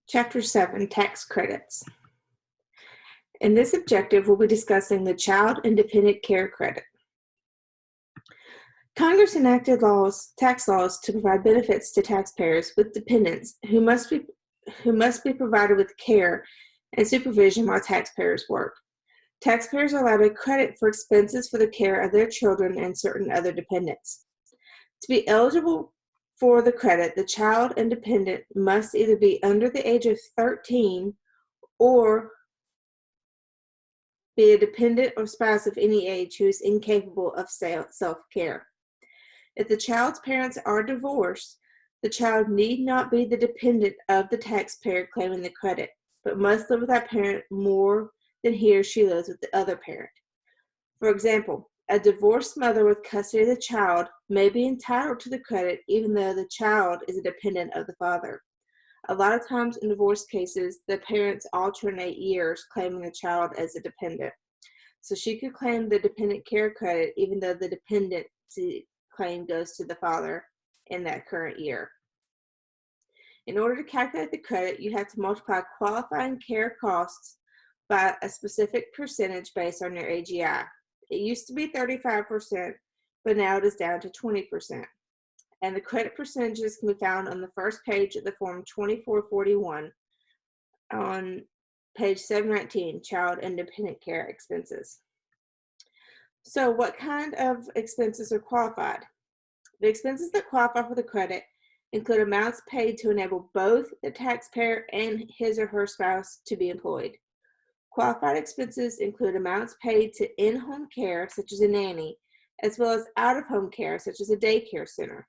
Chapter 7, Tax Credits. In this objective, we'll be discussing the Child Independent Care Credit. Congress enacted tax laws to provide benefits to taxpayers with dependents who must be provided with care and supervision while taxpayers work. Taxpayers are allowed a credit for expenses for the care of their children and certain other dependents. To be eligible for the credit, the child independent must either be under the age of 13 or be a dependent or spouse of any age who is incapable of self-care. If the child's parents are divorced, the child need not be the dependent of the taxpayer claiming the credit, but must live with that parent more than he or she lives with the other parent. For example, a divorced mother with custody of the child may be entitled to the credit even though the child is a dependent of the father. A lot of times in divorce cases, the parents alternate years claiming the child as a dependent. So she could claim the dependent care credit even though the dependency claim goes to the father in that current year. In order to calculate the credit, you have to multiply qualifying care costs by a specific percentage based on your AGI. It used to be 35%, but now it is down to 20%. And the credit percentages can be found on the first page of the Form 2441 on page 719, Child Independent Care Expenses. So what kind of expenses are qualified? The expenses that qualify for the credit include amounts paid to enable both the taxpayer and his or her spouse to be employed. Qualified expenses include amounts paid to in-home care, such as a nanny, as well as out-of-home care, such as a daycare center.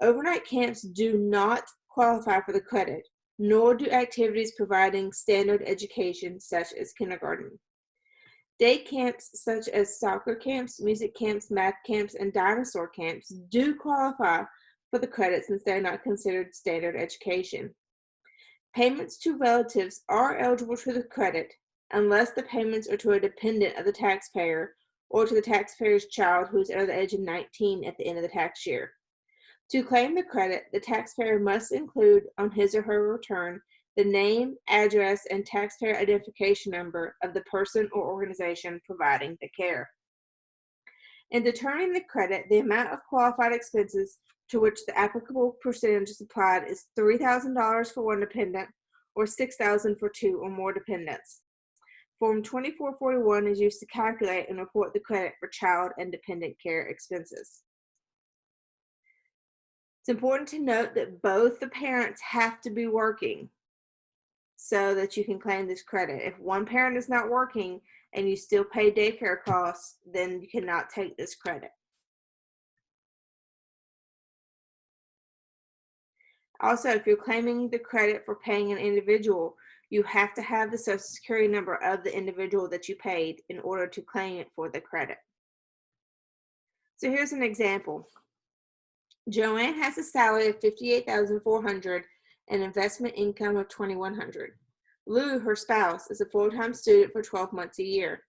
Overnight camps do not qualify for the credit, nor do activities providing standard education, such as kindergarten. Day camps such as soccer camps, music camps, math camps, and dinosaur camps do qualify for the credit since they are not considered standard education. Payments to relatives are eligible for the credit unless the payments are to a dependent of the taxpayer or to the taxpayer's child who is under the age of 19 at the end of the tax year. To claim the credit, the taxpayer must include on his or her return the name, address, and taxpayer identification number of the person or organization providing the care. In determining the credit, the amount of qualified expenses to which the applicable percentage is applied is $3,000 for one dependent or $6,000 for two or more dependents. Form 2441 is used to calculate and report the credit for child and dependent care expenses. It's important to note that both the parents have to be working so that you can claim this credit. If one parent is not working and you still pay daycare costs, then you cannot take this credit. Also, if you're claiming the credit for paying an individual, you have to have the Social Security number of the individual that you paid in order to claim it for the credit. So here's an example. Joanne has a salary of $58,400 and investment income of $2,100. Lou, her spouse, is a full-time student for 12 months a year.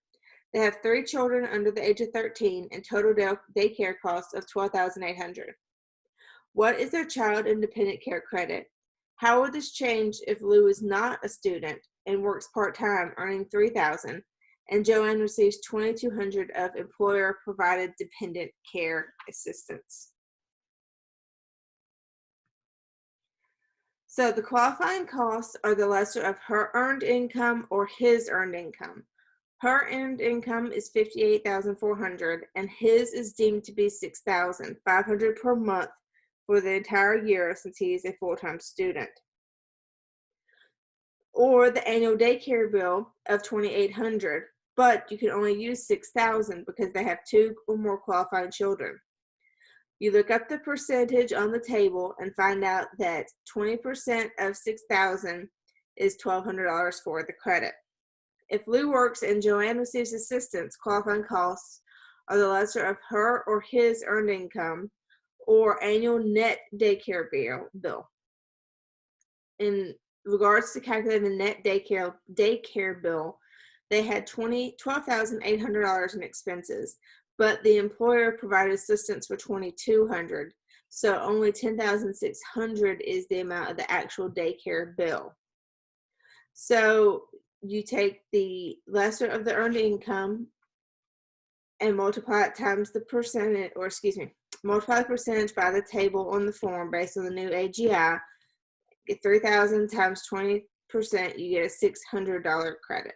They have 3 children under the age of 13 and total daycare costs of $12,800. What is their child independent care credit? How would this change if Lou is not a student and works part-time, earning $3,000, and Joanne receives $2,200 of employer-provided dependent care assistance? So the qualifying costs are the lesser of her earned income or his earned income. Her earned income is $58,400 and his is deemed to be $6,500 per month for the entire year since he is a full-time student. Or the annual daycare bill of $2,800, but you can only use $6,000 because they have 2 or more qualifying children. You look up the percentage on the table and find out that 20% of $6,000 is $1,200 for the credit. If Lou works and Joanne receives assistance, qualifying costs are the lesser of her or his earned income or annual net daycare bill. In regards to calculating the net daycare bill, they had $12,800 in expenses, but the employer provided assistance for $2,200, so only $10,600 is the amount of the actual daycare bill. So you take the lesser of the earned income and multiply it times the percentage, or excuse me, multiply the percentage by the table on the form based on the new AGI. Get 3,000 times 20%, you get a $600 credit.